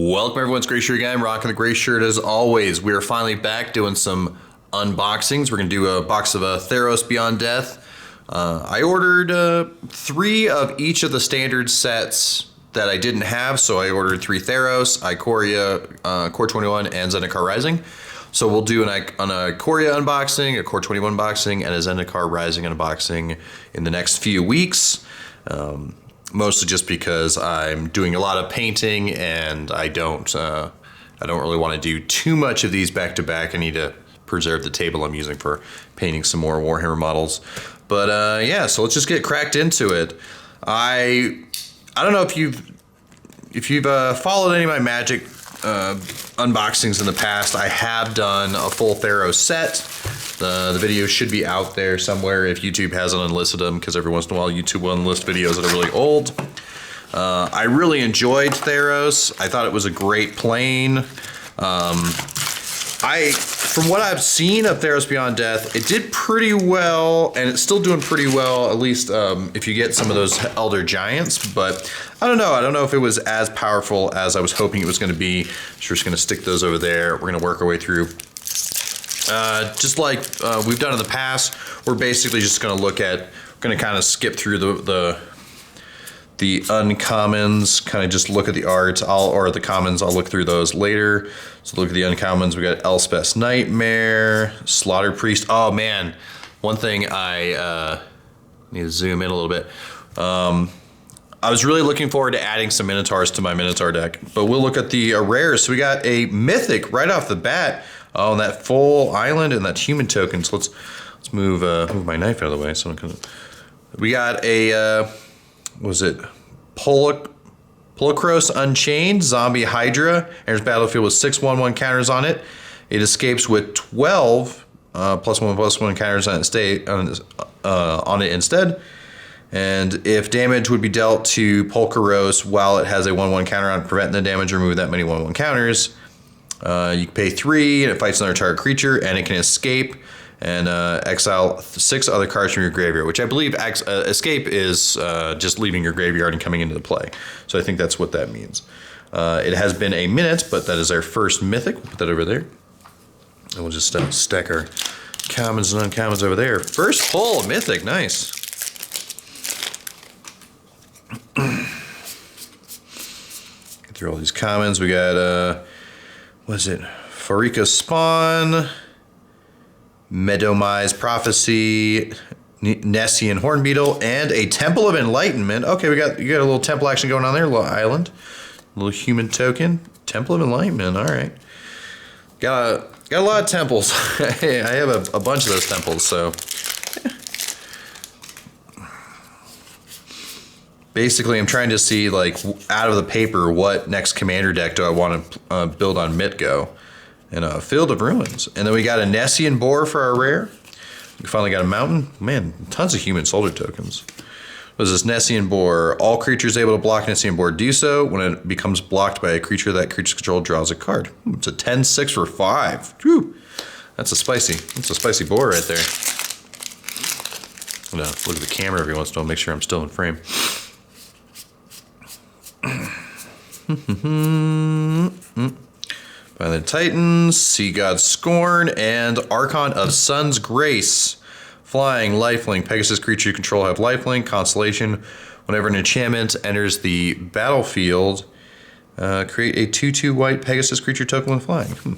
Welcome everyone, it's Gray Shirt again, rocking the gray shirt as always. We are finally back doing some unboxings. We're going to do a box of Theros Beyond Death. I ordered 3 of each of the standard sets that I didn't have, so I ordered 3 Theros, Ikoria, Core 21, and Zendikar Rising. So we'll do an Ikoria unboxing, a Core 21 unboxing, and a Zendikar Rising unboxing in the next few weeks. Mostly just because I'm doing a lot of painting and I don't really want to do too much of these back to back. I need to preserve the table I'm using for painting some more Warhammer models. But yeah, so let's just get cracked into it. I don't know if you've followed any of my Magic unboxings in the past. I have done a full Theros set. The video should be out there somewhere if YouTube hasn't unlisted them, because every once in a while YouTube will unlist videos that are really old. I really enjoyed Theros. I thought it was a great plane. From what I've seen of Theros Beyond Death, it did pretty well, and it's still doing pretty well, at least if you get some of those Elder Giants, but I don't know. I don't know if it was as powerful as I was hoping it was going to be. So we're just going to stick those over there. We're going to work our way through. Just like we've done in the past, we're basically just going to we're going to kind of skip through the uncommons, kind of just look at the art, or the commons, I'll look through those later. So look at the uncommons, we got Elspeth's Nightmare, Slaughter Priest. Oh man, one thing I need to zoom in a little bit. I was really looking forward to adding some Minotaurs to my Minotaur deck, but we'll look at the rares. So we got a Mythic right off the bat. Oh, and that full island and that human token. So let's move my knife out of the way. So we got a was it Pulchros Unchained Zombie Hydra. Enters battlefield with 6/1/1 counters on it. It escapes with 12 +1/+1 counters on it instead. And if damage would be dealt to Pulchros while it has a 1/1 counter on it, preventing the damage, remove that many 1/1 counters. You can pay 3 and it fights another target creature, and it can escape and exile 6 other cards from your graveyard, which I believe escape is just leaving your graveyard and coming into the play. So I think that's what that means. It has been a minute, but that is our first Mythic. We'll put that over there. And we'll just stack our commons and uncommons over there. First full Mythic, nice. Get through all these commons. We got what is it? Farika Spawn, Medomai's Prophecy, Nessian Hornbeetle, and a Temple of Enlightenment. Okay, you got a little temple action going on there, little island. A little human token. Temple of Enlightenment, alright. Got a lot of temples. I have a bunch of those temples, so. Basically, I'm trying to see, like, out of the paper, what next commander deck do I want to build on Mitgo. And a Field of Ruins. And then we got a Nessian Boar for our rare. We finally got a mountain. Man, tons of human soldier tokens. What is this? Nessian Boar. All creatures able to block Nessian Boar do so. When it becomes blocked by a creature, that creature's control draws a card. It's a 10/6 for 5. Whew. That's a spicy boar right there. I'm gonna look at the camera every once in a while, make sure I'm still in frame. Violent Titans, Sea God's Scorn, and Archon of Sun's Grace. Flying, lifelink, Pegasus creature you control have lifelink, Constellation. Whenever an enchantment enters the battlefield, create a 2/2 white Pegasus creature token with flying.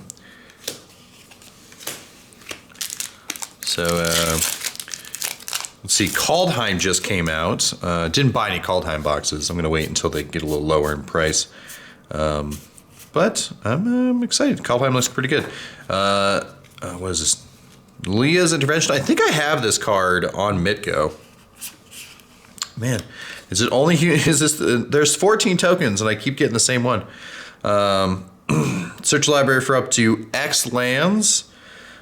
So, let's see, Kaldheim just came out. Didn't buy any Kaldheim boxes. I'm going to wait until they get a little lower in price. But I'm excited. Kaldheim looks pretty good. What is this? Leah's Intervention. I think I have this card on Mitgo. Man, is it only? Is this? There's 14 tokens, and I keep getting the same one. Search the library for up to X lands,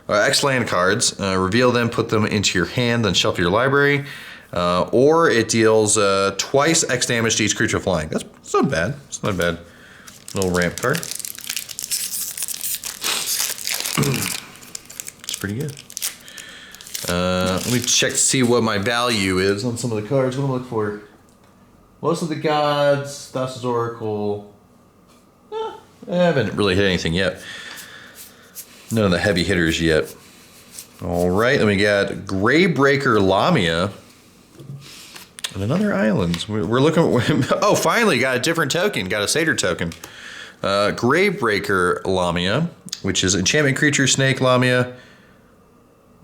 X land cards. Reveal them, put them into your hand, then shuffle your library. Or it deals twice X damage to each creature flying. That's not bad. It's not a bad little ramp card. It's pretty good. Let me check to see what my value is on some of the cards. What do I look for? Most of the Gods, Thassa's Oracle. I haven't really hit anything yet. None of the heavy hitters yet. All right, then we got Graybreaker Lamia. And another island. We're looking. Oh, finally got a different token. Got a Satyr token. Graybreaker Lamia, which is enchantment creature, snake Lamia.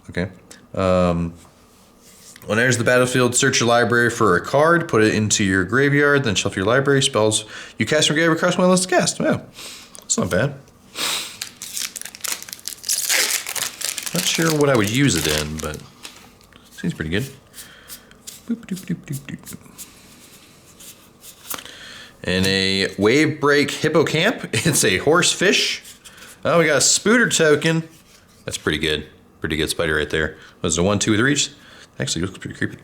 Okay. When it enters the battlefield, search your library for a card, put it into your graveyard, then shuffle your library. Spells you cast from graveyard across one list to cast. Wow, that's not bad. Not sure what I would use it in, but seems pretty good. Boop, doop, doop, doop, doop. And a Wave Break Hippocamp. It's a horse fish. Oh, we got a Spooter token. That's pretty good. Pretty good spider right there. Was it a 1, 2 with reach? Actually, looks pretty creepy.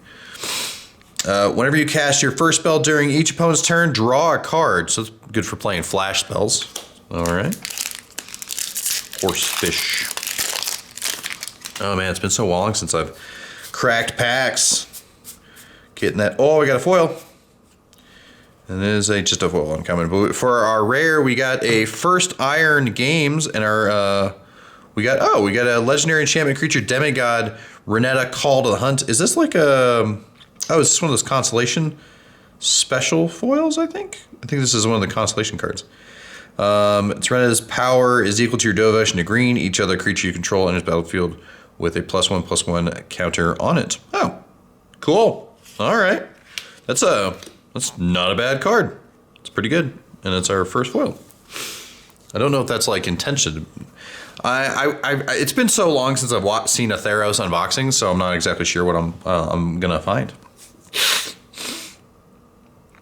Whenever you cast your first spell during each opponent's turn, draw a card. So it's good for playing flash spells. All right. Horse fish. Oh man, it's been so long since I've cracked packs. Getting that. Oh, we got a foil. And it is just a foil uncommon. But for our rare, we got a First Iron Games, and our we got a legendary enchantment creature, Demigod Renetta, Call to the Hunt. Is this like a? Oh, is this one of those constellation special foils? I think this is one of the constellation cards. Its Renetta's power is equal to your devotion to green. Each other creature you control enters battlefield with a +1/+1 counter on it. Oh, cool. All right, that's not a bad card. It's pretty good, and it's our first foil. I don't know if that's like intention. It's been so long since I've seen a Theros unboxing, so I'm not exactly sure what I'm gonna find.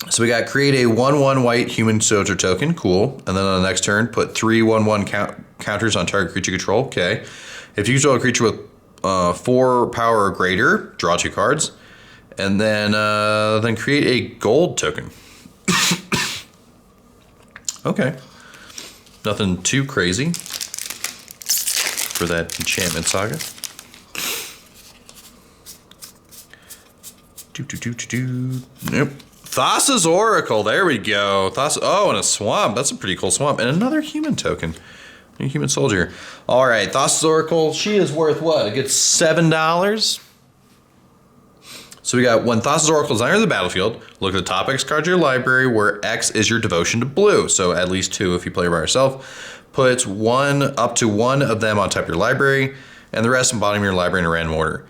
So we got create a 1/1 white human soldier token, cool. And then on the next turn, put 3 1/1 counters on target creature control. Okay. If you control a creature with 4 power or greater, draw 2 cards, and then create a gold token. Okay. Nothing too crazy for that enchantment saga. Nope. Thassa's Oracle. There we go. Oh, and a swamp. That's a pretty cool swamp. And another human token. A human soldier. All right. Thassa's Oracle. She is worth what? A good $7. So we got when Thassa's Oracle is under the battlefield, look at the top X cards of your library where X is your devotion to blue. So at least 2 if you play by yourself. Put up to one of them on top of your library, and the rest in the bottom of your library in a random order.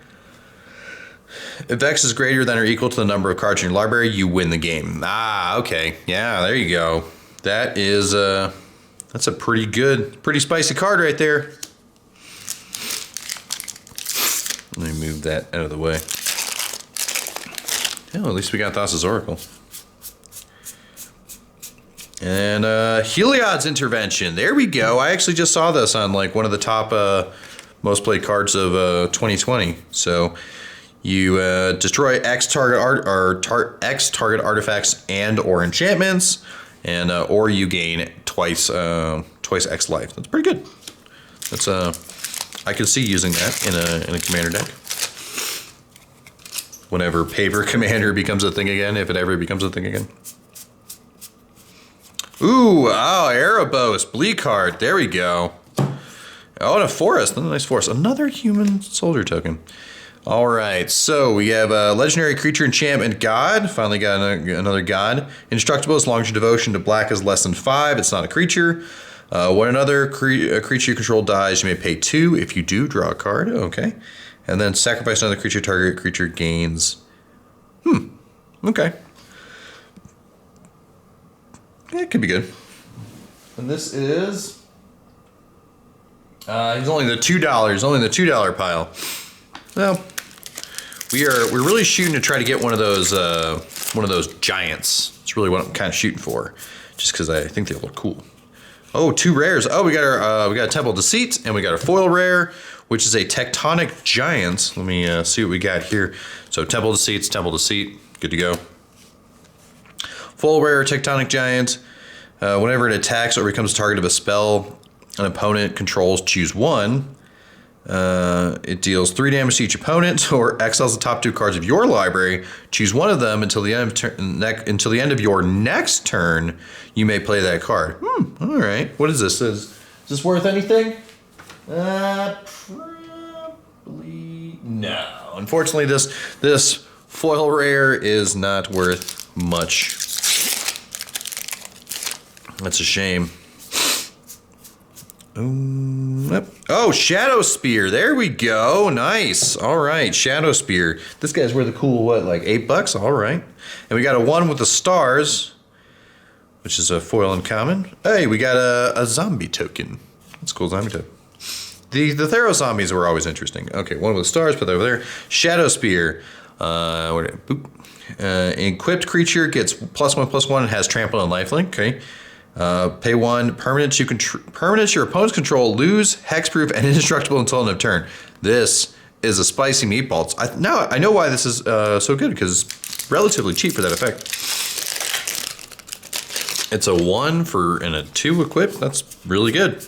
If X is greater than or equal to the number of cards in your library, you win the game. Ah, okay. Yeah, there you go. That is that's a pretty good, pretty spicy card right there. Let me move that out of the way. Oh, at least we got Thassa's Oracle. And Heliod's Intervention. There we go. I actually just saw this on like one of the top most played cards of 2020. So you destroy X target X target artifacts and or enchantments, and or you gain twice X life. That's pretty good. That's I could see using that in a commander deck. Whenever paper commander becomes a thing again, if it ever becomes a thing again. Ooh, oh, Erebos, Bleak card. There we go. Oh, and a forest. Another nice forest. Another human soldier token. All right, so we have a legendary creature enchantment god. Finally got another god. Indestructible as long as your devotion to black is less than 5. It's not a creature. When another creature you control dies, you may pay 2. If you do, draw a card. Okay. And then sacrifice another creature, target creature gains. Okay. Yeah, it could be good. And this is... he's only the $2, only the $2 pile. Well, we're really shooting to try to get one of those giants. It's really what I'm kind of shooting for, just because I think they look cool. Oh, 2 rares. Oh, we got a Temple of Deceit, and we got a foil rare, which is a Tectonic Giant. Let me see what we got here. So Temple of Deceit, good to go. Foil rare Tectonic Giant. Whenever it attacks or becomes a target of a spell an opponent controls, choose 1. It deals 3 damage to each opponent, or exiles the top 2 cards of your library. Choose one of them until the end of your next turn. You may play that card. All right. What is this? Is this worth anything? Probably no. Unfortunately, this foil rare is not worth much. That's a shame. Oh, Shadow Spear. There we go. Nice. All right, Shadow Spear. This guy's worth a cool, what, like $8? All right. And we got a 1 with the stars, which is a foil uncommon. Hey, we got a zombie token. That's a cool zombie token. The Theros zombies were always interesting. Okay, 1 with the stars, put that over there. Shadow Spear. Boop. Equipped creature gets +1/+1 and has trample and lifelink. Okay. Pay 1. Permanents your opponents control lose hexproof and indestructible until end of turn. This is a spicy meatballs. I know why this is so good, because it's relatively cheap for that effect. It's a 1 and a 2 equipped. That's really good.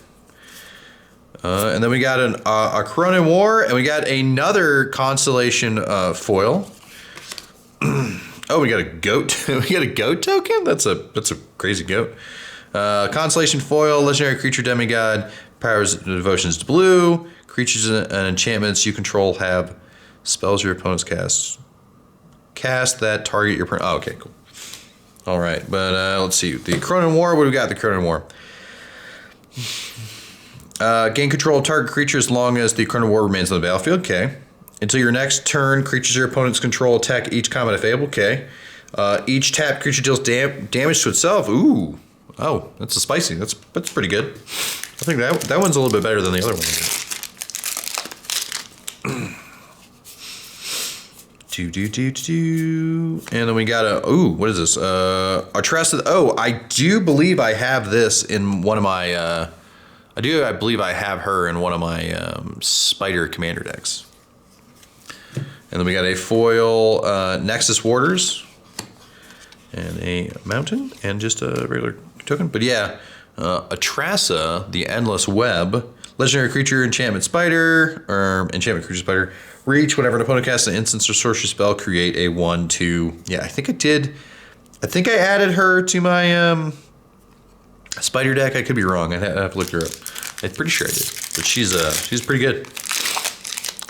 And then we got a Corona War, and we got another Constellation foil. Oh, we got a goat. We got a goat token. That's a crazy goat. Constellation foil, legendary creature demigod, powers devotions to blue. Creatures and enchantments you control have spells your opponents cast that target your opponent. Oh, okay, cool. All right, but let's see. The Cronin War. What do we got? The Cronin War. Gain control of target creature as long as the Cronin War remains on the battlefield. Okay. Until your next turn, creatures your opponents control attack each combat if able. Okay. Each tapped creature deals damage to itself. Ooh. Oh, that's a spicy. That's pretty good. I think that one's a little bit better than the other one. And then we got what is this? Artressa. Oh, I do believe I have this in one of my. I believe I have her in one of my Spider Commander decks. And then we got a foil Nexus Warders and a Mountain and just a regular token. But yeah, Artressa, the Endless Web, legendary creature, enchantment spider, or enchantment creature spider. Reach whenever an opponent casts an instance or sorcery spell, create a 1/2. Yeah, I think I did. I think I added her to my spider deck. I could be wrong. I have to look her up. I'm pretty sure I did. But she's pretty good.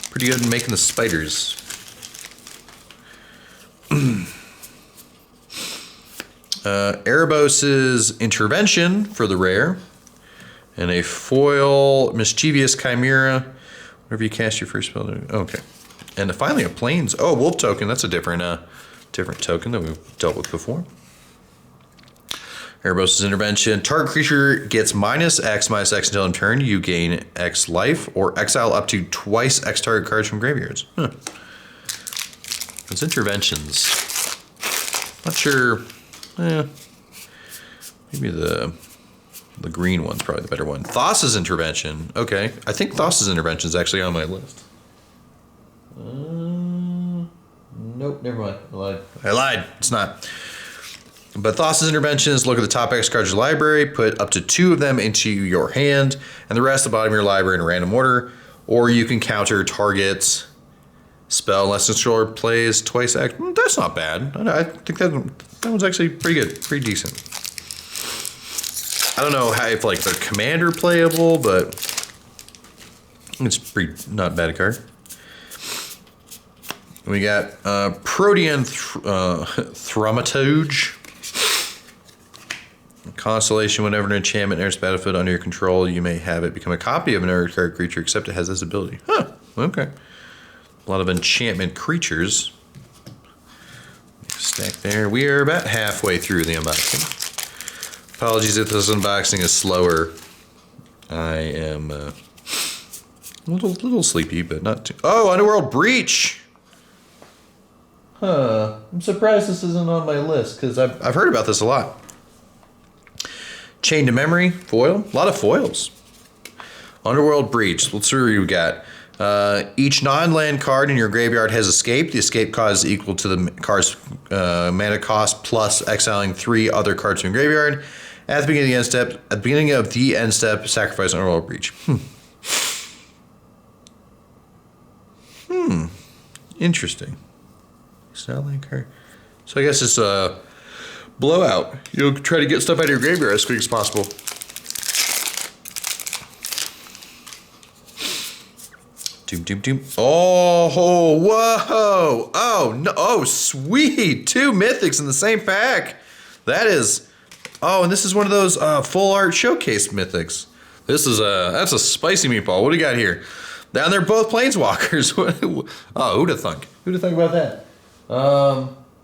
Pretty good in making the spiders. Erebos' Intervention for the rare. And a foil Mischievous Chimera. Whenever you cast your first spell. Okay. And finally a Plains. Oh, Wolf token. That's a different token that we've dealt with before. Erebos' Intervention. Target creature gets -X/-X until end of turn. You gain X life or exile up to twice X target cards from graveyards. Huh. Those interventions. Not sure. Maybe the green one's probably the better one. Thassa's Intervention. Okay. I think Thassa's Intervention is actually on my list. Nope, never mind. I lied. It's not. But Thassa's Intervention is look at the top X cards of your library, put up to 2 of them into your hand, and the rest at the bottom of your library in a random order. Or you can counter targets spell unless the controller plays twice X. That's not bad. I think that one's actually pretty good, pretty decent. I don't know if like the commander playable, but it's pretty not bad card. We got Protean Thaumaturge. Constellation, whenever an enchantment enters battlefield under your control, you may have it become a copy of another card creature, except it has this ability. Huh, okay. A lot of enchantment creatures. Stack there. We are about halfway through the unboxing. Apologies if this unboxing is slower. I am a little sleepy, but not too... Oh, Underworld Breach! Huh. I'm surprised this isn't on my list, because I've heard about this a lot. Chain to Memory, foil. A lot of foils. Underworld Breach. Let's see what we got. Each non-land card in your graveyard has escape. The escape cost is equal to the card's mana cost plus exiling 3 other cards from your graveyard. At the beginning of the end step, sacrifice Underworld Breach. Interesting. Starland card. So I guess it's a blowout. You'll try to get stuff out of your graveyard as quick as possible. Doom, doom, doom. Oh, whoa. Oh, no. Oh, sweet. 2 mythics in the same pack. That is... Oh, and this is one of those full art showcase mythics. This is that's a spicy meatball. What do you got here? Down there, both planeswalkers. Oh, who'da thunk? Who'da thunk about that?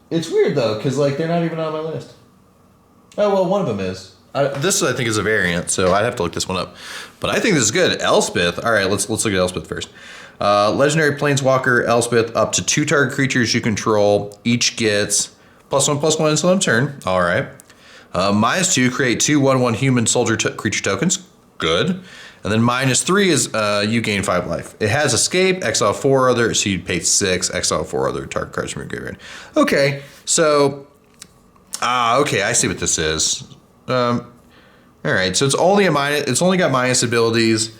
It's weird though, because like they're not even on my list. Oh well, one of them is. This I think is a variant, so I'd have to look this one up. But I think this is good. Elspeth. All right, let's look at Elspeth first. Legendary Planeswalker Elspeth. Up to 2 target creatures you control. Each gets +1/+1 until end turn. All right. -2. Create 2 1/1 human soldier creature tokens. Good. And then -3 is you gain 5 life. It has escape. Exile 4 other. So you'd pay 6. Exile 4 other target cards from your graveyard. Okay. So. Okay. I see what this is. All right, so it's only it's only got minus abilities,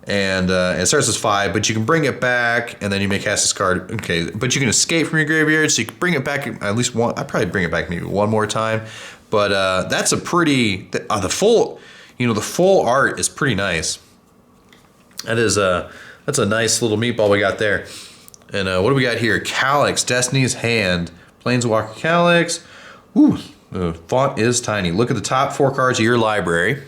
and it starts as 5, but you can bring it back, and then you may cast this card. Okay, but you can escape from your graveyard, so you can bring it back at least one. I'd probably bring it back maybe one more time, but that's a pretty the full art is pretty nice. That's a nice little meatball we got there. And what do we got here? Calyx, Destiny's Hand, Planeswalker Calyx. Ooh. The font is tiny. Look at the top 4 cards of your library.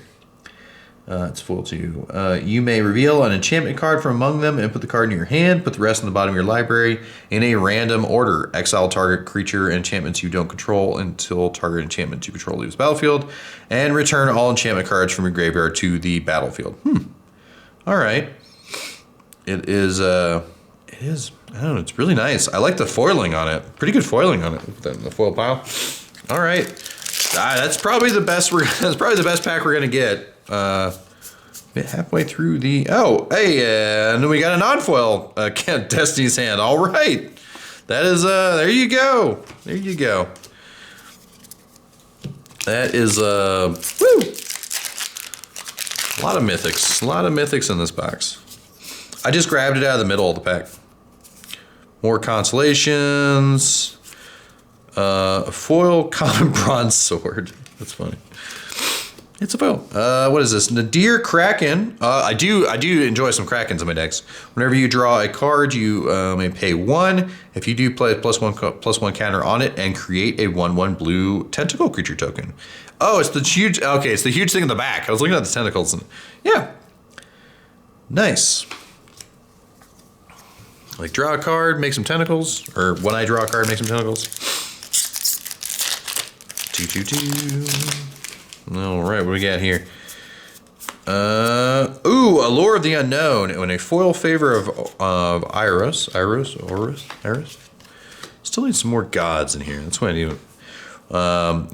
It's full too. You may reveal an enchantment card from among them and put the card in your hand. Put the rest in the bottom of your library in a random order. Exile target creature enchantments you don't control until target enchantment you control leaves the battlefield. And return all enchantment cards from your graveyard to the battlefield. All right. It is, I don't know, it's really nice. I like the foiling on it. Pretty good foiling on it. Put that in the foil pile. All right, that's probably the best. That's probably the best pack we're gonna get. Halfway through the and then we got a non-foil Destiny's Hand. All right, that is there you go. There you go. That is woo. A lot of mythics. A lot of mythics in this box. I just grabbed it out of the middle of the pack. More constellations. Foil common bronze sword. That's funny. It's a foil. What is this? Nadir Kraken. I do enjoy some Krakens in my decks. Whenever you draw a card, you may pay 1. If you do, play a +1/+1 counter on it and create a 1/1 blue tentacle creature token. Oh, it's the huge. Okay, it's the huge thing in the back. I was looking at the tentacles and yeah, nice. Like draw a card, make some tentacles, or when I draw a card, make some tentacles. 2/2/2. All right, what do we got here? Allure of the Unknown. When a foil favor of Iris. Still need some more gods in here. That's what I need.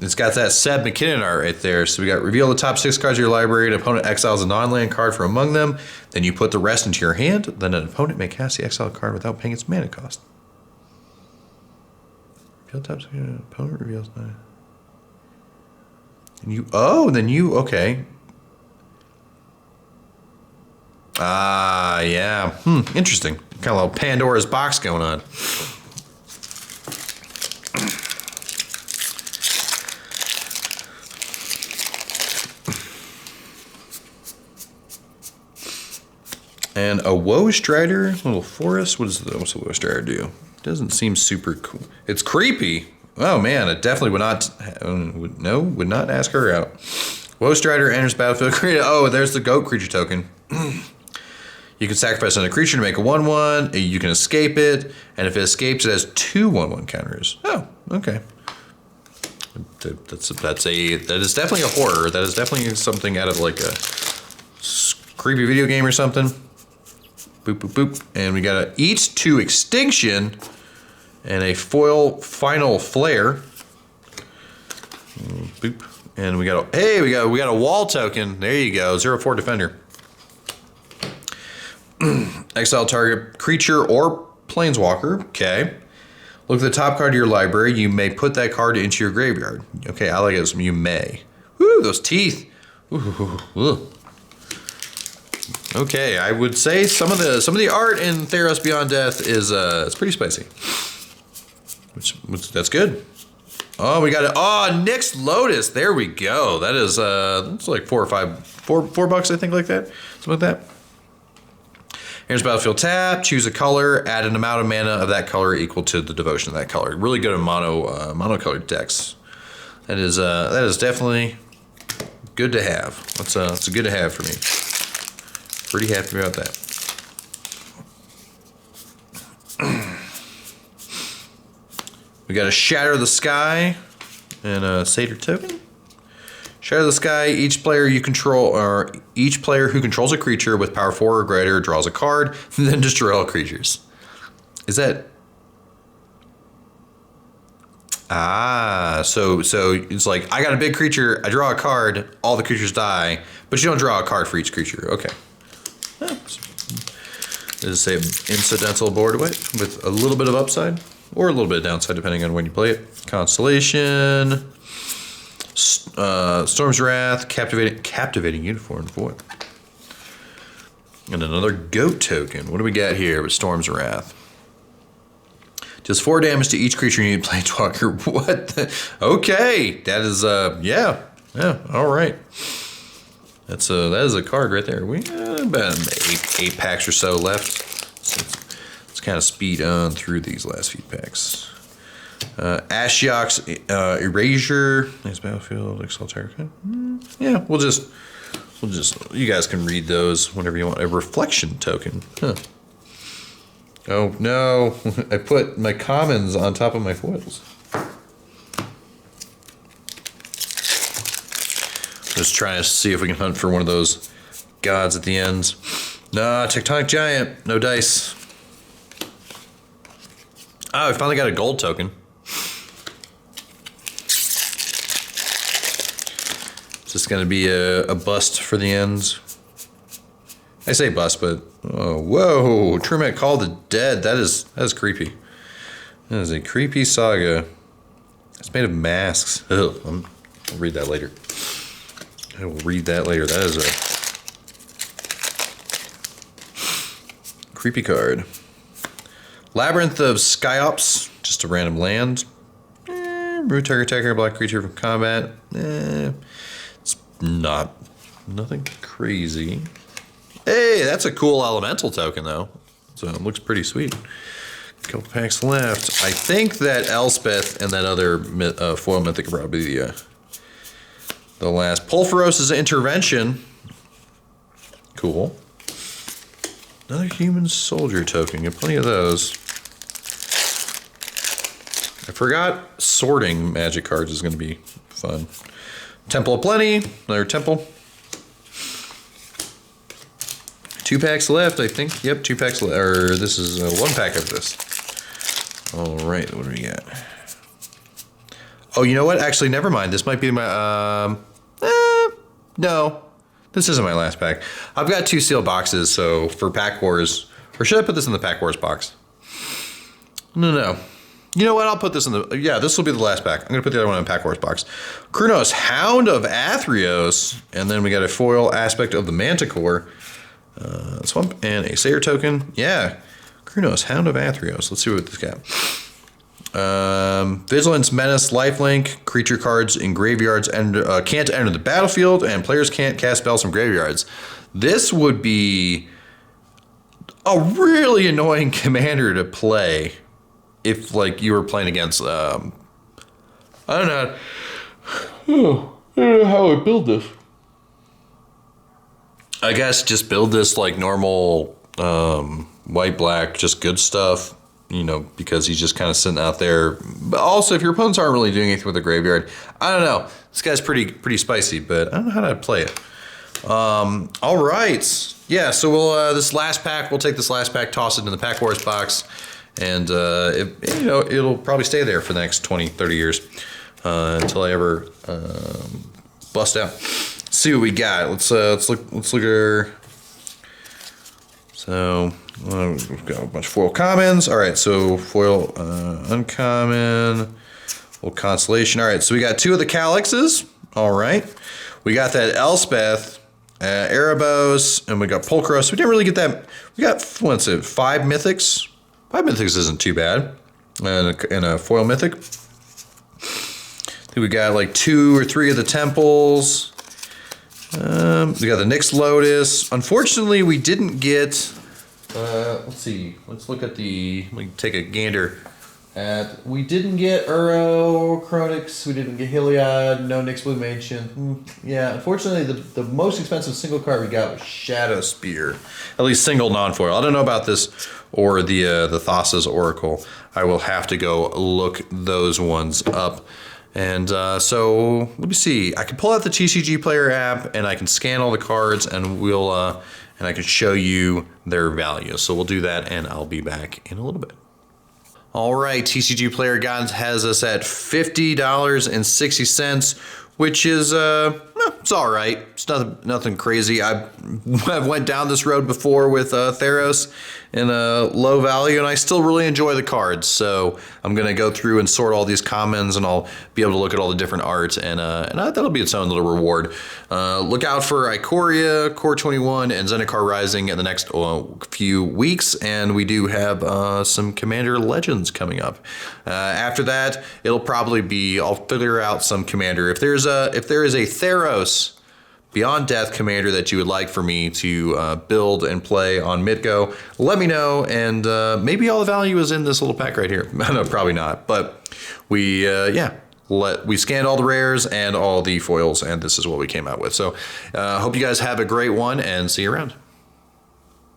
It's got that Seb McKinnon art right there. So we got reveal the top 6 cards of your library. An opponent exiles a non-land card from among them. Then you put the rest into your hand. Then an opponent may cast the exiled card without paying its mana cost. Reveal top 6. Opponent reveals 9. And okay. Yeah. Interesting. Kind of a little Pandora's box going on. And a Woe Strider, little forest. What's the Woe Strider do? Doesn't seem super cool. It's creepy. Oh man, it definitely would not ask her out. Woe Strider enters battlefield. There's the goat creature token. You can sacrifice another creature to make a 1/1. You can escape it, and if it escapes, it has 2 1/1 counters. Oh, okay. That is definitely a horror. That is definitely something out of like a creepy video game or something. Boop boop boop, and we got a Eat to Extinction. And a foil final flare. Boop. And we got a wall token. There you go. 0/4 defender. Exile target creature or planeswalker. Okay. Look at the top card of your library. You may put that card into your graveyard. Okay, I like it. You may. Woo, those teeth. Ooh. Okay, I would say some of the art in Theros Beyond Death is it's pretty spicy. Which that's good. Oh, we got it. Oh, Nyx Lotus. There we go. That is that's like $4 bucks, I think, like that. Something like that. Here's Battlefield tap. Choose a color. Add an amount of mana of that color equal to the devotion of that color. Really good in monocolored decks. That is definitely good to have. That's a good to have for me. Pretty happy about that. We got a Shatter the Sky and a Satyr token. Shatter the Sky, each player you control, or each player who controls a creature with power 4 or greater draws a card, and then destroy all creatures. Is that... Ah, so it's like, I got a big creature, I draw a card, all the creatures die, but you don't draw a card for each creature. Okay. This is a incidental board away with a little bit of upside or a little bit of downside depending on when you play it. Constellation, Storm's Wrath, captivating uniform void, and another goat token. What do we got here with Storm's Wrath? Does 4 damage to each creature you need Planeswalker. What? Okay, that is yeah, all right. That is a card right there. We about eight packs or so left. So let's kind of speed on through these last few packs. Ashiok's Erasure. Nice Battlefield. Exaltar. Yeah, we'll just. You guys can read those whenever you want. A Reflection token. Huh. Oh no! I put my commons on top of my foils. Just trying to see if we can hunt for one of those gods at the ends. Nah, Tectonic Giant, no dice. Oh, I finally got a gold token. Is this going to be a bust for the ends? I say bust, but oh, whoa! Truemet Call the Dead. That is creepy. That is a creepy saga. It's made of masks. Ugh, I'll read that later. I will read that later. That is a creepy card. Labyrinth of Skyops, just a random land. Root Tiger Attacker, black creature from combat. It's nothing crazy. Hey, that's a cool elemental token though. So it looks pretty sweet. Couple packs left. I think that Elspeth and that other foil mythic are probably the last. Pulveros' Intervention. Cool. Another human soldier token. Got plenty of those. I forgot sorting magic cards is going to be fun. Temple of Plenty. Another temple. 2 packs left, I think. Yep, 2 packs left. Or this is 1 pack of this. All right, what do we got? Oh, you know what? Actually, never mind. This might be my... no, this isn't my last pack. I've got 2 sealed boxes, so for Pack Wars, or should I put this in the Pack Wars box? No. You know what? I'll put this in the, yeah, this will be the last pack. I'm gonna put the other one in the Pack Wars box. Kronos, Hound of Athreos, and then we got a foil aspect of the Manticore, Swamp, and a Sayer token. Yeah, Kronos, Hound of Athreos. Let's see what this got. Vigilance, Menace, Lifelink, creature cards in graveyards and can't enter the battlefield, and players can't cast spells from graveyards. This would be a really annoying commander to play if, like, you were playing against. I don't know. I don't know how I build this. I guess just build this like normal white black, just good stuff. You know, because he's just kind of sitting out there. But also, if your opponents aren't really doing anything with the graveyard, I don't know. This guy's pretty spicy, but I don't know how to play it. All right, yeah. So we'll this last pack. We'll take this last pack, toss it in the Pack Wars box, and it'll probably stay there for the next 20, 30 years until I ever bust out. See what we got. Let's look at our. So. We've got a bunch of foil commons. All right, so foil uncommon, foil constellation. All right, so we got 2 of the Calyxes. All right, we got that Elspeth Erebos, and we got Pulchros. We didn't really get that. We got, what's it, 5 mythics? 5 mythics isn't too bad. And a foil mythic. I think we got like 2 or 3 of the temples. We got the Nyx Lotus. Unfortunately, we didn't get. Let's see. Let's look at the. Let me take a gander. We didn't get Uro, Chronix. We didn't get Heliod. No Nyx Blue Ancient. Yeah, unfortunately, the most expensive single card we got was Shadow Spear. At least single non-foil. I don't know about this or the Thassa's Oracle. I will have to go look those ones up. And so let me see. I can pull out the TCG Player app and I can scan all the cards and we'll and I can show you their value. So we'll do that and I'll be back in a little bit. All right, TCG Player Guide has us at $50.60, which is it's all right. It's nothing crazy. I've went down this road before with Theros in a low value, and I still really enjoy the cards. So I'm gonna go through and sort all these commons, and I'll be able to look at all the different art, and that'll be its own little reward. Look out for Ikoria, Core 21, and Zendikar Rising in the next few weeks, and we do have some Commander Legends coming up. After that, it'll probably be, I'll figure out some Commander. If there is a Theros Beyond Death commander that you would like for me to build and play on Midgo, let me know, and maybe all the value is in this little pack right here. No, probably not, but we scanned all the rares and all the foils, and this is what we came out with. So hope you guys have a great one, and see you around.